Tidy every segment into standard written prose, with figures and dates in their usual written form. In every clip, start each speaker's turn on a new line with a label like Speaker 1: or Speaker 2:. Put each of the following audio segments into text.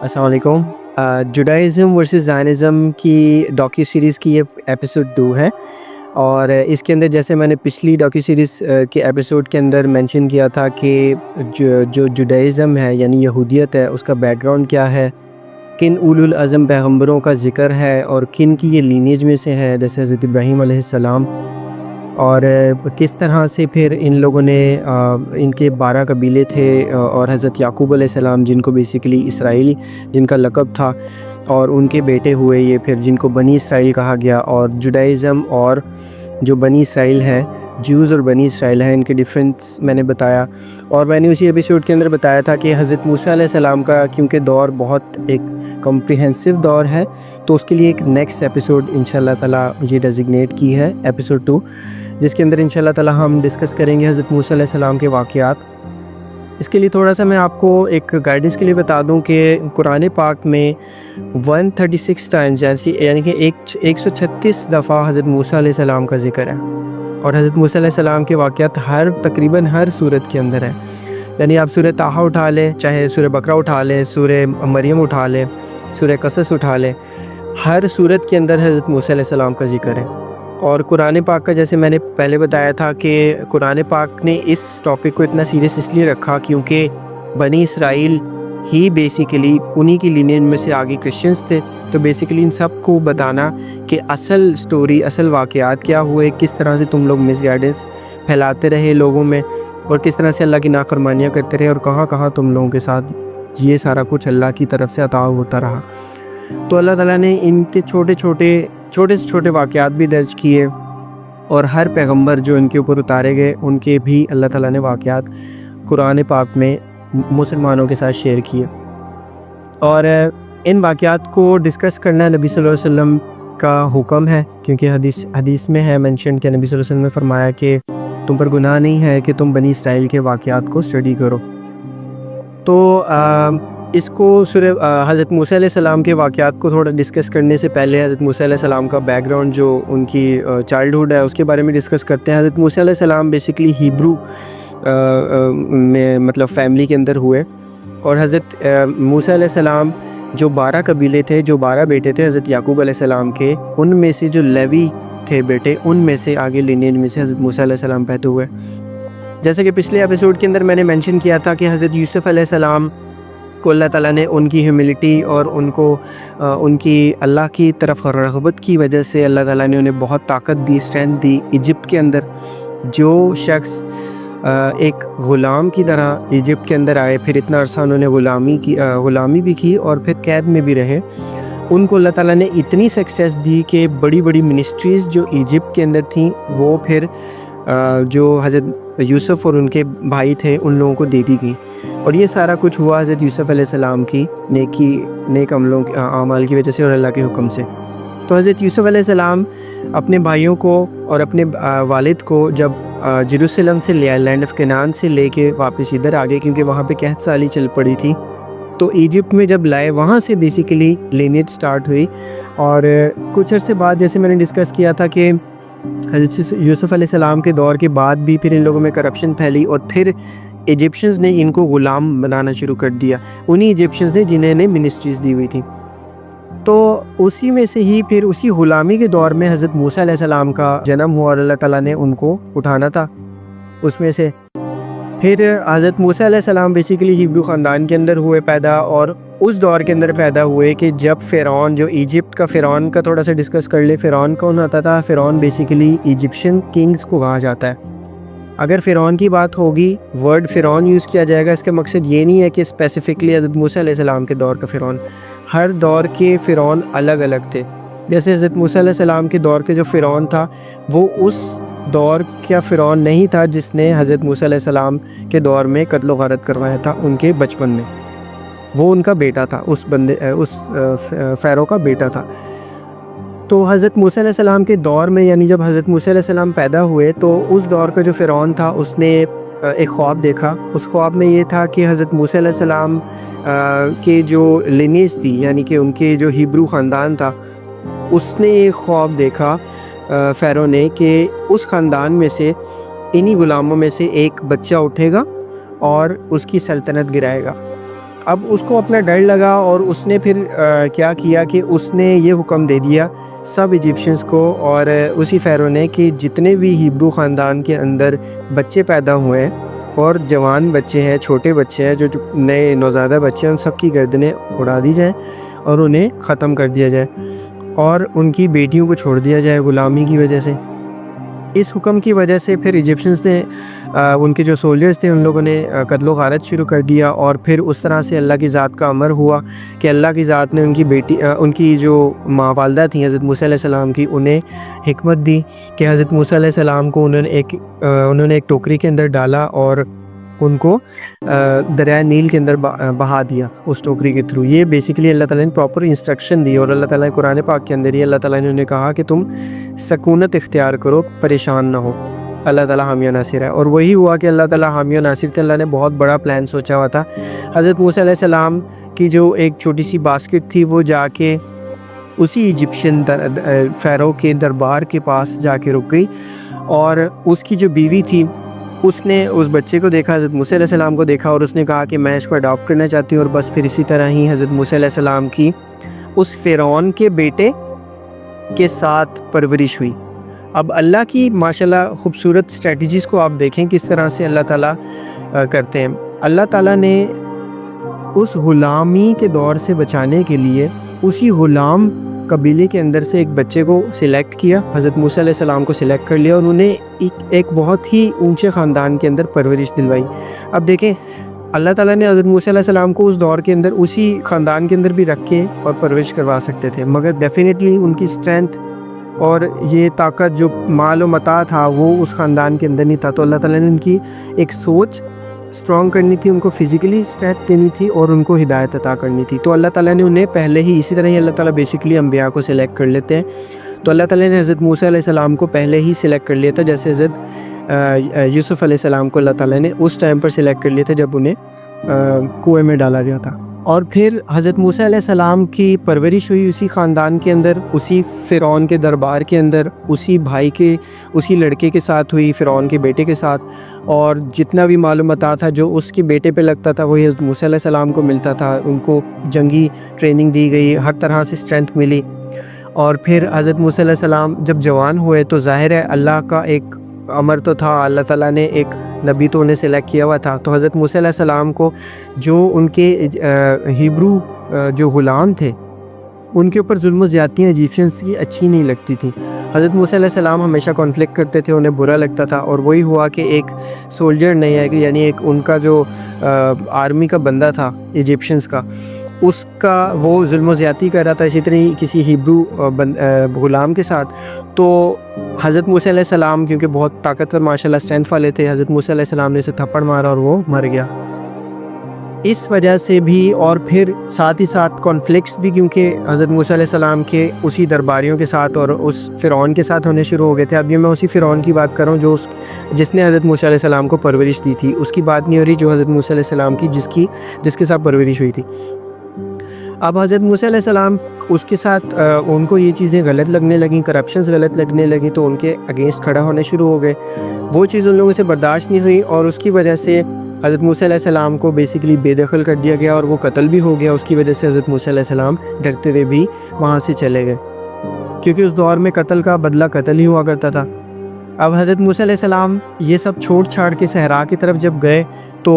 Speaker 1: السلام علیکم۔ Judaism versus Zionism کی ڈاکیو سیریز کی یہ ایپیسوڈ 2 ہے، اور اس کے اندر جیسے میں نے پچھلی ڈاکیو سیریز کے ایپیسوڈ کے اندر مینشن کیا تھا کہ جو جوڈائزم ہے یعنی یہودیت ہے، اس کا بیک گراؤنڈ کیا ہے، کن اولو العزم پیغمبروں کا ذکر ہے اور کن کی یہ لینیج میں سے ہے، جیسے حضرت ابراہیم علیہ السلام، اور کس طرح سے پھر ان لوگوں نے ان کے 12 قبیلے تھے، اور حضرت یعقوب علیہ السلام جن کو بیسیکلی اسرائیل جن کا لقب تھا، اور ان کے بیٹے ہوئے یہ پھر جن کو بنی اسرائیل کہا گیا، اور جوڈائزم اور جو بنی اسرائیل ہے، جیوز اور بنی اسرائیل ہے، ان کے ڈیفرنس میں نے بتایا۔ اور میں نے اسی ایپیسوڈ کے اندر بتایا تھا کہ حضرت موسیٰ علیہ السلام کا کیونکہ دور بہت ایک کمپریہنسو دور ہے، تو اس کے لیے ایک نیکسٹ ایپیسوڈ انشاءاللہ تعالیٰ یہ ڈیزگنیٹ کی ہے، ایپیسوڈ 2، جس کے اندر انشاءاللہ تعالیٰ ہم ڈسکس کریں گے حضرت موسیٰ علیہ السلام کے واقعات۔ اس کے لیے تھوڑا سا میں آپ کو ایک گائیڈنس کے لیے بتا دوں کہ قرآن پاک میں 136 ٹائمز یعنی کہ 136 دفعہ حضرت موسیٰ علیہ السلام کا ذکر ہے، اور حضرت موسیٰ علیہ السلام کے واقعات تقریباً ہر سورت کے اندر ہیں۔ یعنی آپ سورہ طٰہٰ اٹھا لیں، چاہے سورہ بقرہ اٹھا لیں، سورہ مریم اٹھا لیں، سورہ قصص اٹھا لیں، ہر سورت کے اندر حضرت موسیٰ علیہ السلام کا ذکر ہے۔ اور قرآن پاک کا جیسے میں نے پہلے بتایا تھا کہ قرآن پاک نے اس ٹاپک کو اتنا سیریس اس لیے رکھا کیونکہ بنی اسرائیل ہی بیسیکلی انہی کی لینیج میں سے آگے کرسچنز تھے، تو بیسیکلی ان سب کو بتانا کہ اصل سٹوری، اصل واقعات کیا ہوئے، کس طرح سے تم لوگ مس گائیڈنس پھیلاتے رہے لوگوں میں، اور کس طرح سے اللہ کی نافرمانیاں کرتے رہے، اور کہاں کہاں تم لوگوں کے ساتھ یہ سارا کچھ اللہ کی طرف سے عطا ہوتا رہا۔ تو اللہ تعالیٰ نے ان کے چھوٹے سے چھوٹے واقعات بھی درج کیے، اور ہر پیغمبر جو ان کے اوپر اتارے گئے ان کے بھی اللہ تعالیٰ نے واقعات قرآن پاک میں مسلمانوں کے ساتھ شیئر کیے۔ اور ان واقعات کو ڈسکس کرنا نبی صلی اللہ علیہ وسلم کا حکم ہے، کیونکہ حدیث میں ہے مینشن کہ نبی صلی اللہ علیہ وسلم نے فرمایا کہ تم پر گناہ نہیں ہے کہ تم بنی اسرائیل کے واقعات کو اسٹڈی کرو۔ تو اس کو حضرت موسیٰ علیہ السلام کے واقعات کو تھوڑا ڈسکس کرنے سے پہلے حضرت موسیٰ علیہ السلام کا بیک گراؤنڈ جو ان کی چائلڈہڈ ہے اس کے بارے میں ڈسکس کرتے ہیں۔ حضرت موسیٰ علیہ السلام بیسیکلی ہیبرو میں مطلب فیملی کے اندر ہوئے، اور حضرت موسیٰ علیہ السلام جو 12 قبیلے تھے، جو 12 بیٹے تھے حضرت یعقوب علیہ السلام کے، ان میں سے جو لیوی تھے بیٹے، ان میں سے آگے لینیج میں سے حضرت موسیٰ علیہ السلام پیدا ہوئے۔ جیسے کہ پچھلے ایپیسوڈ کے اندر میں نے مینشن کیا تھا کہ حضرت یوسف علیہ السلام کو اللہ تعالیٰ نے ان کی ہیوملٹی اور ان کی اللہ کی طرف رغبت کی وجہ سے اللہ تعالیٰ نے انہیں بہت طاقت دی، اسٹرینتھ دی۔ ایجپٹ کے اندر جو شخص ایک غلام کی طرح ایجپٹ کے اندر آئے، پھر اتنا عرصہ انہوں نے غلامی بھی کی اور پھر قید میں بھی رہے، ان کو اللہ تعالیٰ نے اتنی سکسیس دی کہ بڑی بڑی منسٹریز جو ایجپٹ کے اندر تھیں وہ پھر جو حضرت یوسف اور ان کے بھائی تھے ان لوگوں کو دے دی گئی، اور یہ سارا کچھ ہوا حضرت یوسف علیہ السلام کی نیک عملوں اعمال کی وجہ سے اور اللہ کے حکم سے۔ تو حضرت یوسف علیہ السلام اپنے بھائیوں کو اور اپنے والد کو جب جیروسلم سے لینڈ آف کنعان سے لے کے واپس ادھر آ گئے، کیونکہ وہاں پہ قحط سالی چل پڑی تھی، تو ایجپٹ میں جب لائے وہاں سے بیسیکلی لینیج سٹارٹ ہوئی، اور کچھ عرصے بعد جیسے میں نے ڈسکس کیا تھا کہ حضرت یوسف علیہ السلام کے دور کے بعد بھی پھر ان لوگوں میں کرپشن پھیلی، اور پھر ایجپشنز نے ان کو غلام بنانا شروع کر دیا، انہی ایجپشنز نے جنہیں نے منسٹریز دی ہوئی تھیں۔ تو اسی میں سے ہی پھر اسی غلامی کے دور میں حضرت موسیٰ علیہ السلام کا جنم ہوا، اور اللہ تعالیٰ نے ان کو اٹھانا تھا اس میں سے۔ پھر حضرت موسیٰ علیہ السلام بیسیکلی ہیبرو خاندان کے اندر ہوئے پیدا، اور اس دور کے اندر پیدا ہوئے کہ جب فرعون، جو ایجپٹ کا فرعون کا تھوڑا سا ڈسکس کر لے، فرعون کون ہوتا تھا؟ فرعون بیسیکلی ایجپشن کنگز کو کہا جاتا ہے۔ اگر فرعون کی بات ہوگی، ورڈ فرعون یوز کیا جائے گا، اس کا مقصد یہ نہیں ہے کہ اسپیسیفکلی حضرت موسیٰ علیہ السلام کے دور کا فرعون، ہر دور کے فرعون الگ الگ تھے۔ جیسے حضرت موسیٰ علیہ السلام کے دور کے جو فرعون تھا وہ اس دور کا فرعون نہیں تھا جس نے حضرت موسیٰ علیہ السلام کے دور میں قتل و غارت کروایا تھا ان کے بچپن میں، وہ ان کا بیٹا تھا، اس فیرو کا بیٹا تھا۔ تو حضرت موسیٰ علیہ السلام کے دور میں، یعنی جب حضرت موسیٰ علیہ السلام پیدا ہوئے، تو اس دور کا جو فرعون تھا اس نے ایک خواب دیکھا۔ اس خواب میں یہ تھا کہ حضرت موسیٰ علیہ السلام کے جو لینیج تھی، یعنی کہ ان کے جو ہیبرو خاندان تھا، اس نے ایک خواب دیکھا فیرو نے کہ اس خاندان میں سے، انہی غلاموں میں سے ایک بچہ اٹھے گا اور اس کی سلطنت گرائے گا۔ اب اس کو اپنا ڈر لگا اور اس نے پھر کیا کیا کہ اس نے یہ حکم دے دیا سب ایجپشنز کو اور اسی فیرو نے کہ جتنے بھی ہیبرو خاندان کے اندر بچے پیدا ہوئے ہیں اور جوان بچے ہیں، چھوٹے بچے ہیں، جو نئے نوزائیدہ بچے ہیں، ان سب کی گردنیں اڑا دی جائیں اور انہیں ختم کر دیا جائے اور ان کی بیٹیوں کو چھوڑ دیا جائے غلامی کی وجہ سے۔ اس حکم کی وجہ سے پھر ایجپشنز نے ان کے جو سولجرز تھے ان لوگوں نے قتل و غارت شروع کر دیا، اور پھر اس طرح سے اللہ کی ذات کا امر ہوا کہ اللہ کی ذات نے ان کی جو ماں والدہ تھیں حضرت موسیٰ علیہ السلام کی، انہیں حکمت دی کہ حضرت موسیٰ علیہ السلام کو انہوں نے ایک ٹوکری کے اندر ڈالا اور ان کو دریائے نیل کے اندر بہا دیا اس ٹوکری کے تھرو۔ یہ بیسیکلی اللہ تعالیٰ نے پراپر انسٹرکشن دی، اور اللہ تعالیٰ نے قرآن پاک کے اندر ہی اللہ تعالیٰ نے انہیں کہا کہ تم سکونت اختیار کرو، پریشان نہ ہو، اللہ تعالیٰ حامی و ناصر ہے۔ اور وہی ہوا کہ اللہ تعالیٰ حامی و ناصر تھے، اللہ نے بہت بڑا پلان سوچا ہوا تھا۔ حضرت موسیٰ علیہ السلام کی جو ایک چھوٹی سی باسکٹ تھی وہ جا کے اسی ایجپشین فیرو کے دربار کے پاس جا کے رک گئی، اور اس کی جو بیوی تھی اس نے اس بچے کو دیکھا، حضرت موسیٰ علیہ السلام کو دیکھا، اور اس نے کہا کہ میں اس کو اڈاپٹ کرنا چاہتی ہوں، اور بس پھر اسی طرح ہی حضرت موسیٰ علیہ السلام کی اس فرعون کے بیٹے کے ساتھ پرورش ہوئی۔ اب اللہ کی ماشاءاللہ خوبصورت اسٹریٹجیز کو آپ دیکھیں کس طرح سے اللہ تعالیٰ کرتے ہیں۔ اللہ تعالیٰ نے اس غلامی کے دور سے بچانے کے لیے اسی غلام قبیلے کے اندر سے ایک بچے کو سلیکٹ کیا، حضرت موسیٰ علیہ السلام کو سلیکٹ کر لیا، اور انہیں ایک بہت ہی اونچے خاندان کے اندر پرورش دلوائی۔ اب دیکھیں اللہ تعالیٰ نے حضرت موسیٰ علیہ السلام کو اس دور کے اندر اسی خاندان کے اندر بھی رکھ کے اور پرورش کروا سکتے تھے، مگر ڈیفینیٹلی ان کی اسٹرینتھ اور یہ طاقت جو مال و متاع تھا وہ اس خاندان کے اندر نہیں تھا، تو اللہ تعالیٰ نے ان کی ایک سوچ اسٹرانگ کرنی تھی، ان کو فزیکلی اسٹرینتھ دینی تھی اور ان کو ہدایت عطا کرنی تھی۔ تو اللہ تعالیٰ نے انہیں پہلے ہی، اسی طرح ہی اللہ تعالیٰ بیسیکلی انبیاء کو سلیکٹ کر لیتے ہیں، تو اللہ تعالیٰ نے حضرت موسیٰ علیہ السلام کو پہلے ہی سلیکٹ کر لیا تھا، جیسے حضرت یوسف علیہ السلام کو اللہ تعالیٰ نے اس ٹائم پر سلیکٹ کر لیا تھا جب انہیں کنویں میں ڈالا گیا تھا۔ اور پھر حضرت موسیٰ علیہ السلام کی پرورش ہوئی اسی خاندان کے اندر، اسی فرعون کے دربار کے اندر، اسی لڑکے کے ساتھ ہوئی، فرعون کے بیٹے کے ساتھ، اور جتنا بھی مال و متاع تھا جو اس کے بیٹے پہ لگتا تھا وہی حضرت موسیٰ علیہ السلام کو ملتا تھا، ان کو جنگی ٹریننگ دی گئی، ہر طرح سے اسٹرینتھ ملی۔ اور پھر حضرت موسیٰ علیہ السلام جب جوان ہوئے تو ظاہر ہے اللہ کا ایک امر تو تھا، اللہ تعالیٰ نے ایک نبی تو انہیں سلیکٹ کیا ہوا تھا، تو حضرت موسیٰ علیہ السلام کو جو ان کے ہیبرو جو غلام تھے ان کے اوپر ظلم و زیادتیاں ایجپشنس کی اچھی نہیں لگتی تھیں۔ حضرت موسیٰ علیہ السلام ہمیشہ کانفلکٹ کرتے تھے، انہیں برا لگتا تھا، اور وہی ہوا کہ ایک سولجر نہیں ہے، یعنی ایک ان کا جو آرمی کا بندہ تھا ایجپشنس کا، اس کا وہ ظلم و زیادتی کر رہا تھا اسی طرح کسی ہیبرو غلام کے ساتھ، تو حضرت موسیٰ علیہ السلام کیونکہ بہت طاقتور ماشاءاللہ اسٹرینتھ والے تھے، حضرت موسیٰ علیہ السلام نے اسے تھپڑ مارا اور وہ مر گیا۔ اس وجہ سے بھی، اور پھر ساتھ ہی ساتھ کانفلکٹس بھی کیونکہ حضرت موسیٰ علیہ السلام کے اسی درباریوں کے ساتھ اور اس فرعون کے ساتھ ہونے شروع ہو گئے تھے۔ اب یہ میں اسی فرعون کی بات کر رہا ہوں جس نے حضرت موسیٰ علیہ السلام کو پرورش دی تھی، اس کی بات نہیں ہو رہی جو حضرت موسیٰ علیہ السلام کی جس کے ساتھ پرورش ہوئی تھی۔ اب حضرت موسیٰ علیہ السلام اس کے ساتھ ان کو یہ چیزیں غلط لگنے لگیں، کرپشنز غلط لگنے لگیں، تو ان کے اگینسٹ کھڑا ہونے شروع ہو گئے، وہ چیز ان لوگوں سے برداشت نہیں ہوئی، اور اس کی وجہ سے حضرت موسیٰ علیہ السلام کو بیسیکلی بے دخل کر دیا گیا اور وہ قتل بھی ہو گیا۔ اس کی وجہ سے حضرت موسیٰ علیہ السلام ڈرتے ہوئے بھی وہاں سے چلے گئے، کیونکہ اس دور میں قتل کا بدلہ قتل ہی ہوا کرتا تھا۔ اب حضرت موسیٰ علیہ السلام یہ سب چھاڑ کے صحرا کی طرف جب گئے تو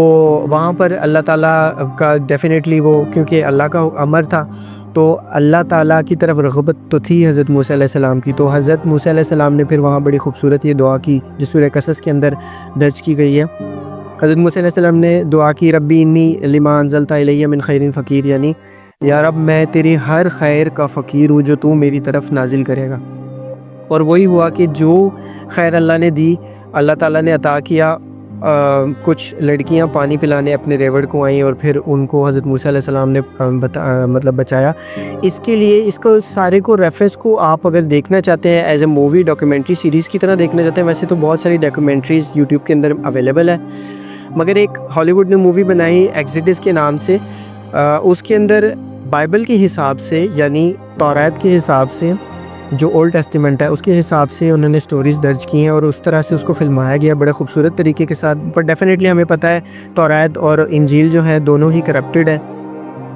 Speaker 1: وہاں پر اللہ تعالیٰ کا ڈیفینیٹلی وہ، کیونکہ اللہ کا امر تھا تو اللہ تعالیٰ کی طرف رغبت تو تھی حضرت موسیٰ علیہ السلام کی، تو حضرت موسیٰ علیہ السلام نے پھر وہاں بڑی خوبصورت یہ دعا کی جو سورہ قصص کے اندر درج کی گئی ہے۔ حضرت موسیٰ علیہ السلام نے دعا کی، ربی انی لما انزلت الی من خیر فقیر، یعنی یا رب میں تیری ہر خیر کا فقیر ہوں جو تو میری طرف نازل کرے گا۔ اور وہی ہوا کہ جو خیر اللہ نے دی، اللہ تعالیٰ نے عطا کیا۔ کچھ لڑکیاں پانی پلانے اپنے ریوڑ کو آئیں اور پھر ان کو حضرت موسیٰ علیہ السلام نے بچایا۔ اس کے لیے اس کو سارے کو ریفرنس کو آپ اگر دیکھنا چاہتے ہیں as a movie documentary series کی طرح دیکھنا چاہتے ہیں، ویسے تو بہت ساری ڈاکیومنٹریز یوٹیوب کے اندر اویلیبل ہے، مگر ایک ہالی ووڈ نے مووی بنائی ایکزیڈس کے نام سے، اس کے اندر بائبل کے حساب سے یعنی توریت کے حساب سے جو اولڈ ٹیسٹیمنٹ ہے اس کے حساب سے انہوں نے سٹوریز درج کی ہیں اور اس طرح سے اس کو فلمایا گیا بڑے خوبصورت طریقے کے ساتھ۔ پر ڈیفینیٹلی ہمیں پتہ ہے توریت اور انجیل جو ہے دونوں ہی کرپٹڈ ہے،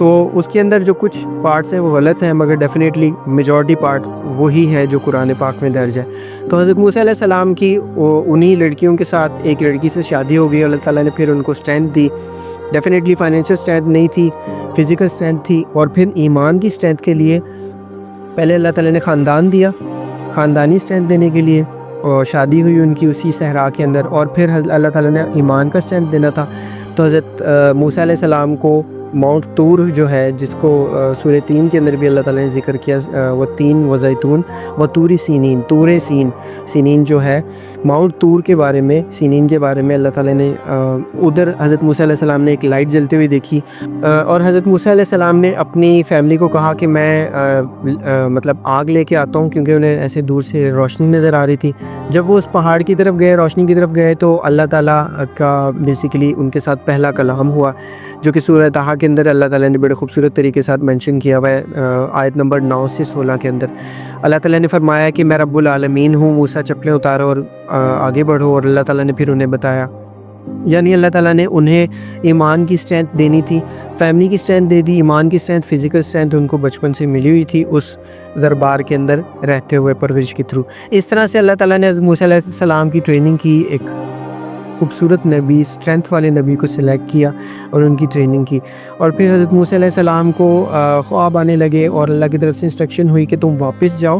Speaker 1: تو اس کے اندر جو کچھ پارٹس ہیں وہ غلط ہیں، مگر ڈیفینیٹلی میجورٹی پارٹ وہی ہے جو قرآن پاک میں درج ہے۔ تو حضرت موسیٰ علیہ السلام کی انہی لڑکیوں کے ساتھ ایک لڑکی سے شادی ہو گئی، اللہ تعالیٰ نے پھر ان کو اسٹرینتھ دی۔ ڈیفینیٹلی فائنینشیل اسٹرینتھ نہیں تھی، فزیکل اسٹرینتھ تھی، اور پھر ایمان کی اسٹرینتھ کے لیے پہلے اللہ تعالیٰ نے خاندان دیا، خاندانی اسٹرینتھ دینے کے لیے، اور شادی ہوئی ان کی اسی صحرا کے اندر، اور پھر اللہ تعالیٰ نے ایمان کا اسٹرینتھ دینا تھا۔ تو حضرت موسیٰ علیہ السلام کو ماؤنٹ طور جو ہے، جس کو سورہ 3 کے اندر بھی اللہ تعالیٰ نے ذکر کیا، وہ 3 وزیتون و طور سینین، طور سین، سینین جو ہے ماؤنٹ طور کے بارے میں، سینین کے بارے میں اللہ تعالیٰ نے ادھر حضرت موسیٰ علیہ السلام نے ایک لائٹ جلتے ہوئے دیکھی، اور حضرت موسیٰ علیہ السلام نے اپنی فیملی کو کہا کہ میں مطلب آگ لے کے آتا ہوں، کیونکہ انہیں ایسے دور سے روشنی نظر آ رہی تھی۔ جب وہ اس پہاڑ کی طرف گئے، روشنی کی طرف گئے، تو اللہ تعالیٰ کا بیسیکلی ان کے ساتھ پہلا کلام ہوا، جو کہ سورہ طٰہٰ کے اندر اللہ تعالیٰ نے بڑے خوبصورت طریقے سے مینشن کیا ہوا ہے، آیت نمبر 9 سے 16 کے اندر اللہ تعالیٰ نے فرمایا کہ میں رب العالمین ہوں، موسیٰ چپلیں اتارو اور آگے بڑھو، اور اللہ تعالیٰ نے پھر انہیں بتایا، یعنی اللہ تعالیٰ نے انہیں ایمان کی اسٹرینتھ دینی تھی، فیملی کی اسٹرینتھ دے دی، ایمان کی اسٹرینتھ، فزیکل اسٹرینتھ ان کو بچپن سے ملی ہوئی تھی اس دربار کے اندر رہتے ہوئے پرورش کے تھرو۔ اس طرح سے اللہ تعالیٰ نے حضرت موسیٰ علیہ السلام کی ٹریننگ کی، ایک خوبصورت نبی، اسٹرینتھ والے نبی کو سلیکٹ کیا اور ان کی ٹریننگ کی، اور پھر حضرت موسیٰ علیہ السلام کو خواب آنے لگے، اور اللہ کی طرف سے انسٹرکشن ہوئی کہ تم واپس جاؤ،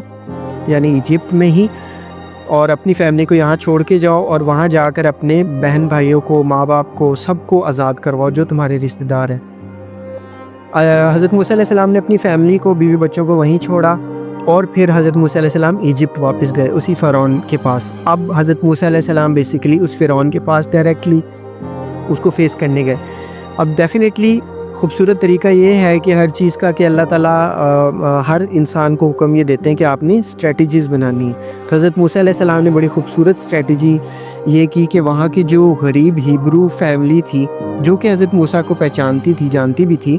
Speaker 1: یعنی ایجپٹ میں ہی، اور اپنی فیملی کو یہاں چھوڑ کے جاؤ، اور وہاں جا کر اپنے بہن بھائیوں کو، ماں باپ کو، سب کو آزاد کرواؤ جو تمہارے رشتہ دار ہیں۔ حضرت موسیٰ علیہ السلام نے اپنی فیملی کو، بیوی بچوں کو وہیں چھوڑا، اور پھر حضرت موسیٰ علیہ السلام ایجپٹ واپس گئے، اسی فرعون کے پاس۔ اب حضرت موسیٰ علیہ السلام بیسیکلی اس فرعون کے پاس ڈائریکٹلی اس کو فیس کرنے گئے۔ اب ڈیفینیٹلی خوبصورت طریقہ یہ ہے کہ ہر چیز کا کہ اللہ تعالیٰ ہر انسان کو حکم یہ دیتے ہیں کہ آپ نے اسٹریٹجیز بنانی ہے۔ تو حضرت موسیٰ علیہ السلام نے بڑی خوبصورت اسٹریٹجی یہ کی کہ وہاں کی جو غریب ہیبرو فیملی تھی، جو کہ حضرت موسیٰ کو پہچانتی تھی، جانتی بھی تھی،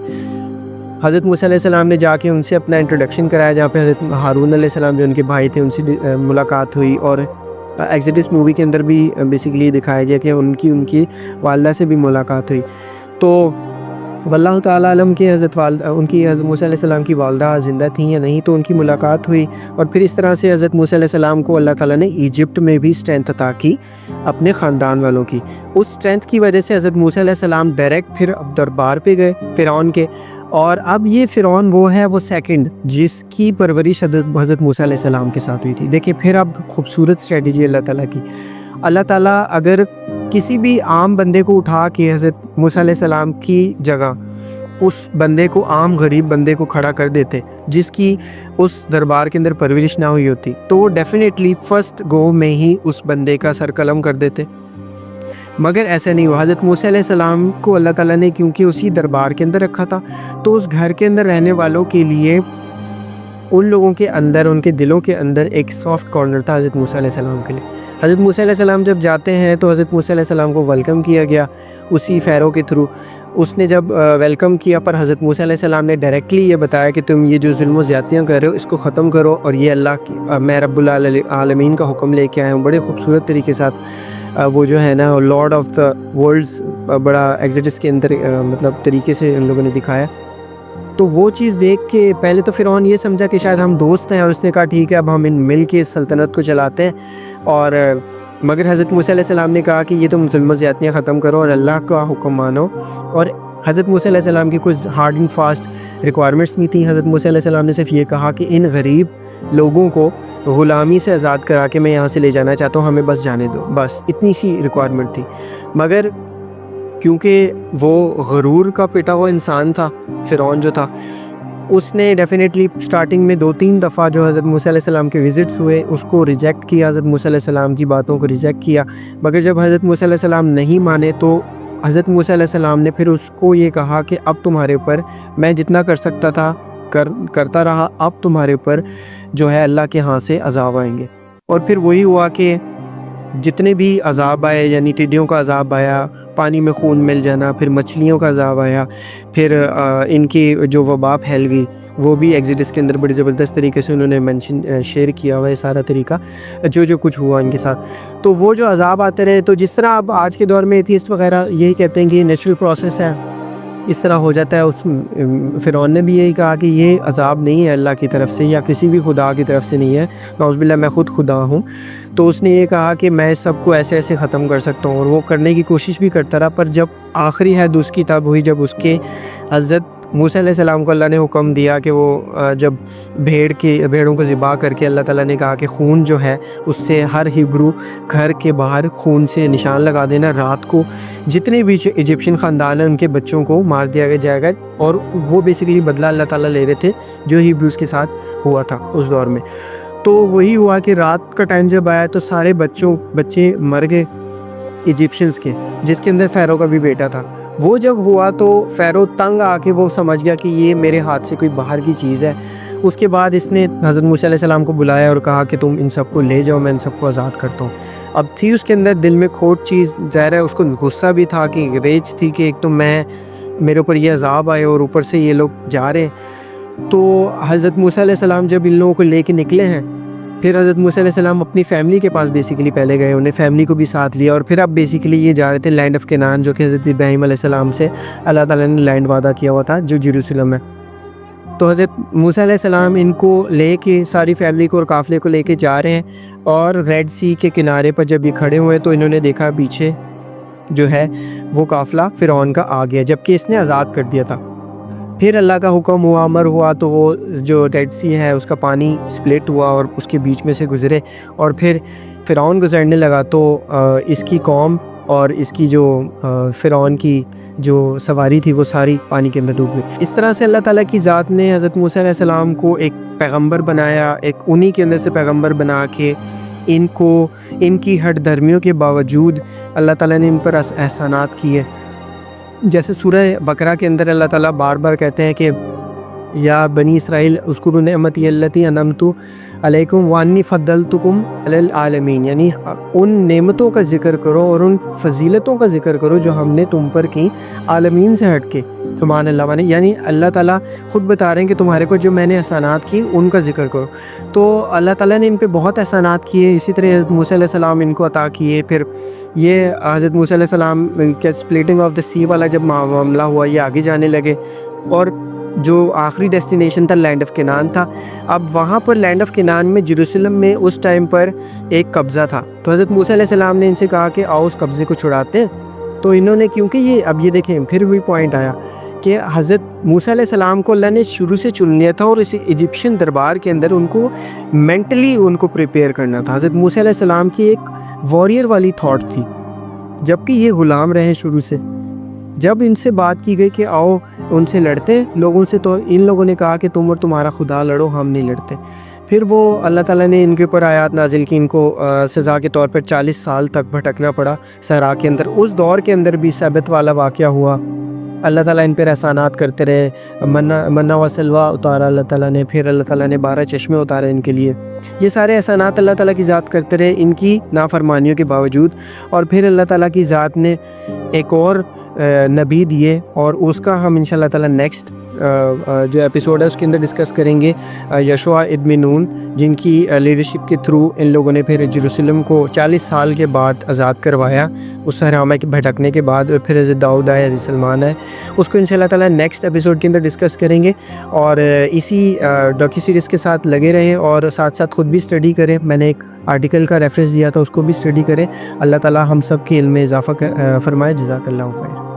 Speaker 1: حضرت موسیٰ علیہ السلام نے جا کے ان سے اپنا انٹروڈکشن کرایا، جہاں پہ حضرت ہارون علیہ السلام جو ان کے بھائی تھے ان سے ملاقات ہوئی، اور ایکسڈس مووی کے اندر بھی بیسیکلی دکھایا گیا کہ ان کی والدہ سے بھی ملاقات ہوئی۔ تو واللہ تعالیٰ علم کہ حضرت موسیٰ علیہ السلام کی والدہ زندہ تھیں یا نہیں، تو ان کی ملاقات ہوئی، اور پھر اس طرح سے حضرت موسیٰ علیہ السلام کو اللہ تعالیٰ نے ایجپٹ میں بھی اسٹرینتھ عطا کی اپنے خاندان والوں کی۔ اس اسٹرینتھ کی وجہ سے حضرت موسیٰ علیہ السلام ڈائریکٹ پھر اب دربار پہ گئے فرعون کے، اور اب یہ فرعون وہ ہے، وہ سیکنڈ جس کی پرورش حضرت موسیٰ علیہ السلام کے ساتھ ہوئی تھی۔ دیکھیں پھر اب خوبصورت اسٹریٹجی اللہ تعالیٰ کی۔ اللہ تعالیٰ اگر کسی بھی عام بندے کو اٹھا کے حضرت موسیٰ علیہ السلام کی جگہ اس بندے کو، عام غریب بندے کو کھڑا کر دیتے جس کی اس دربار کے اندر پرورش نہ ہوئی ہوتی، تو وہ ڈیفینیٹلی فرسٹ گو میں ہی اس بندے کا سر قلم کر دیتے، مگر ایسا نہیں ہوا۔ حضرت موسیٰ علیہ السلام کو اللہ تعالیٰ نے کیونکہ اسی دربار کے اندر رکھا تھا، تو اس گھر کے اندر رہنے والوں کے لیے، ان لوگوں کے اندر، ان کے دلوں کے اندر ایک سافٹ کارنر تھا حضرت موسیٰ علیہ السلام کے لیے۔ حضرت موسیٰ علیہ السلام جب جاتے ہیں تو حضرت موسیٰ علیہ السلام کو ویلکم کیا گیا اسی فیرو کے تھرو۔ اس نے جب ویلکم کیا، پر حضرت موسیٰ علیہ السلام نے ڈائریکٹلی یہ بتایا کہ تم یہ جو ظلم و زیادتیاں کر رہے ہو اس کو ختم کرو، اور یہ اللہ کی، میں رب العالمین کا حکم لے کے آیا ہوں۔ بڑے خوبصورت طریقے ساتھ وہ جو ہے نا لارڈ آف دا ورلڈز بڑا ایگزیڈس کے اندر مطلب طریقے سے ان لوگوں نے دکھایا۔ تو وہ چیز دیکھ کے پہلے تو فرعون یہ سمجھا کہ شاید ہم دوست ہیں، اور اس نے کہا ٹھیک ہے اب ہم مل کے سلطنت کو چلاتے ہیں، اور مگر حضرت موسیٰ علیہ السلام نے کہا کہ یہ تم ظلم و زیادتیاں ختم کرو اور اللہ کا حکم مانو۔ اور حضرت موسیٰ علیہ السلام کی کچھ ہارڈ اینڈ فاسٹ ریکوائرمنٹس نہیں تھیں۔ حضرت موسیٰ علیہ السلام نے صرف یہ کہا کہ ان غریب لوگوں کو غلامی سے آزاد کرا کے میں یہاں سے لے جانا چاہتا ہوں، ہمیں بس جانے دو، بس اتنی سی ریکوائرمنٹ تھی۔ مگر کیونکہ وہ غرور کا پیٹا ہوا انسان تھا فرعون جو تھا، اس نے ڈیفینیٹلی سٹارٹنگ میں 2-3 دفعہ جو حضرت موسیٰ علیہ السلام کے وزٹس ہوئے اس کو ریجیکٹ کیا، حضرت موسیٰ علیہ السلام کی باتوں کو ریجیکٹ کیا۔ مگر جب حضرت موسیٰ علیہ السلام نہیں مانے تو حضرت موسیٰ علیہ السلام نے پھر اس کو یہ کہا کہ اب تمہارے اوپر میں جتنا کر سکتا تھا کرتا رہا، اب تمہارے اوپر جو ہے اللہ کے ہاں سے عذاب آئیں گے۔ اور پھر وہی ہوا کہ جتنے بھی عذاب آئے، یعنی ٹڈیوں کا عذاب آیا، پانی میں خون مل جانا، پھر مچھلیوں کا عذاب آیا، پھر ان کی جو وبا پھیل گئی، وہ بھی ایگزیڈس کے اندر بڑی زبردست طریقے سے انہوں نے شیئر کیا ہوا ہے سارا طریقہ جو کچھ ہوا ان کے ساتھ۔ تو وہ جو عذاب آتے رہے، تو جس طرح اب آج کے دور میں ایتھیسٹ وغیرہ یہی کہتے ہیں کہ یہ نیچرل پروسیس ہے، اس طرح ہو جاتا ہے. اس فرعون نے بھی یہی کہا کہ یہ عذاب نہیں ہے اللہ کی طرف سے یا کسی بھی خدا کی طرف سے نہیں ہے, نعوذ باللہ میں خود خدا ہوں. تو اس نے یہ کہا کہ میں سب کو ایسے ایسے ختم کر سکتا ہوں, اور وہ کرنے کی کوشش بھی کرتا رہا. پر جب آخری حد اس کی تب ہوئی جب اس کے حضرت موسیٰ علیہ السلام کو اللہ نے حکم دیا کہ وہ جب بھیڑوں کو ذبح کر کے اللہ تعالیٰ نے کہا کہ خون جو ہے اس سے ہر ہبرو گھر کے باہر خون سے نشان لگا دینا, رات کو جتنے بھی ایجپشین خاندان ہیں ان کے بچوں کو مار دیا جائے گا. اور وہ بیسیکلی بدلہ اللہ تعالیٰ لے رہے تھے جو ہبروز کے ساتھ ہوا تھا اس دور میں. تو وہی ہوا کہ رات کا ٹائم جب آیا تو سارے بچے مر گئے ایجپشنز کے, جس کے اندر فیرو کا بھی بیٹا تھا. وہ جب ہوا تو فیرو تنگ آ کے وہ سمجھ گیا کہ یہ میرے ہاتھ سے کوئی باہر کی چیز ہے. اس کے بعد اس نے حضرت موسیٰ علیہ السلام کو بلایا اور کہا کہ تم ان سب کو لے جاؤ, میں ان سب کو آزاد کرتا ہوں. اب تھی اس کے اندر دل میں کھوٹ چیز, ظاہر ہے اس کو غصہ بھی تھا کہ ریج تھی کہ ایک تو میرے اوپر یہ عذاب آئے اور اوپر سے یہ لوگ جا رہے ہیں. تو حضرت موسیٰ علیہ السلام جب ان لوگوں کو لے کے نکلے ہیں, پھر حضرت موسیٰ علیہ السلام اپنی فیملی کے پاس بیسیکلی پہلے گئے, انہیں فیملی کو بھی ساتھ لیا, اور پھر اب بیسیکلی یہ جا رہے تھے لینڈ آف کنعان, جو کہ حضرت ابراہیم علیہ السلام سے اللہ تعالیٰ نے لینڈ وعدہ کیا ہوا تھا جو جیروسلم ہے. تو حضرت موسیٰ علیہ السلام ان کو لے کے ساری فیملی کو اور قافلے کو لے کے جا رہے ہیں, اور ریڈ سی کے کنارے پر جب یہ کھڑے ہوئے تو انہوں نے دیکھا پیچھے جو ہے وہ قافلہ فرعون کا آ گیا, جبکہ اس نے آزاد کر دیا تھا. پھر اللہ کا حکم ہوا, امر ہوا, تو وہ جو ریڈ سی ہے اس کا پانی سپلٹ ہوا اور اس کے بیچ میں سے گزرے, اور پھر فرعون گزرنے لگا تو اس کی قوم اور اس کی جو فرعون کی جو سواری تھی وہ ساری پانی کے اندر ڈوب گئی. اس طرح سے اللہ تعالیٰ کی ذات نے حضرت موسیٰ علیہ السلام کو ایک پیغمبر بنایا, ایک انہی کے اندر سے پیغمبر بنا کے ان کی ہٹ دھرمیوں کے باوجود اللہ تعالیٰ نے ان پر احسانات کیے. جیسے سورہ بقرہ کے اندر اللہ تعالیٰ بار بار کہتے ہیں کہ یا بنی اسرائیل اذکروا نعمتی التی انعمت علیکم وانی فضلتکم علی العالمین, یعنی ان نعمتوں کا ذکر کرو اور ان فضیلتوں کا ذکر کرو جو ہم نے تم پر کی عالمین سے ہٹ کے. سبحان اللہ, یعنی اللہ تعالیٰ خود بتا رہے ہیں کہ تمہارے کو جو میں نے احسانات کی ان کا ذکر کرو. تو اللہ تعالیٰ نے ان پہ بہت احسانات کیے. اسی طرح حضرت موسیٰ علیہ السلام ان کو عطا کیے. پھر یہ حضرت موسیٰ علیہ السلام کے سپلیٹنگ آف دا سی والا جب معاملہ ہوا, یہ آگے جانے لگے, اور جو آخری ڈیسٹینیشن تھا لینڈ آف کنعان تھا. اب وہاں پر لینڈ آف کنعان میں جیروسلم میں اس ٹائم پر ایک قبضہ تھا. تو حضرت موسیٰ علیہ السلام نے ان سے کہا کہ آؤ اس قبضے کو چھڑاتے ہیں. تو انہوں نے, کیونکہ یہ اب یہ دیکھیں پھر وہی پوائنٹ آیا کہ حضرت موسیٰ علیہ السلام کو اللہ نے شروع سے چن لیا تھا, اور اس ایجپشین دربار کے اندر ان کو مینٹلی ان کو پریپیئر کرنا تھا. حضرت موسیٰ علیہ السلام کی ایک واریر والی تھاٹ تھی, جبکہ یہ غلام رہے شروع سے. جب ان سے بات کی گئی کہ آؤ ان سے لڑتے ہیں لوگوں سے, تو ان لوگوں نے کہا کہ تم اور تمہارا خدا لڑو, ہم نہیں لڑتے. پھر وہ اللہ تعالیٰ نے ان کے اوپر آیات نازل کی, ان کو سزا کے طور پر 40 سال تک بھٹکنا پڑا صحرا کے اندر. اس دور کے اندر بھی سبت والا واقعہ ہوا, اللہ تعالیٰ ان پر احسانات کرتے رہے. منہ و سلویٰ اتارا اللہ تعالیٰ نے, پھر اللہ تعالیٰ نے 12 چشمے اتارے ان کے لیے. یہ سارے احسانات اللہ تعالیٰ کی ذات کرتے رہے ان کی نافرمانیوں کے باوجود. اور پھر اللہ تعالیٰ کی ذات نے ایک اور نبی دیے, اور اس کا ہم انشاءاللہ تعالیٰ نیکسٹ جو ایپیسوڈ ہے اس کے اندر ڈسکس کریں گے. یشوع ابن نون, جن کی لیڈرشپ کے تھرو ان لوگوں نے پھر جیروسلم کو 40 سال کے بعد آزاد کروایا اس صحرا کے بھٹکنے کے بعد. اور پھر حضرت داؤد آئے, حضرت سلمان آئے, اس کو انشاءاللہ تعالیٰ نیکسٹ ایپیسوڈ کے اندر ڈسکس کریں گے. اور اسی ڈاکیو سیریز کے ساتھ لگے رہیں اور ساتھ ساتھ خود بھی اسٹڈی کریں. میں نے ایک آرٹیکل کا ریفرنس دیا تھا, اس کو بھی اسٹڈی کریں. اللہ تعالیٰ ہم سب کے علم میں اضافہ فرمائے. جزاک اللہ خیر.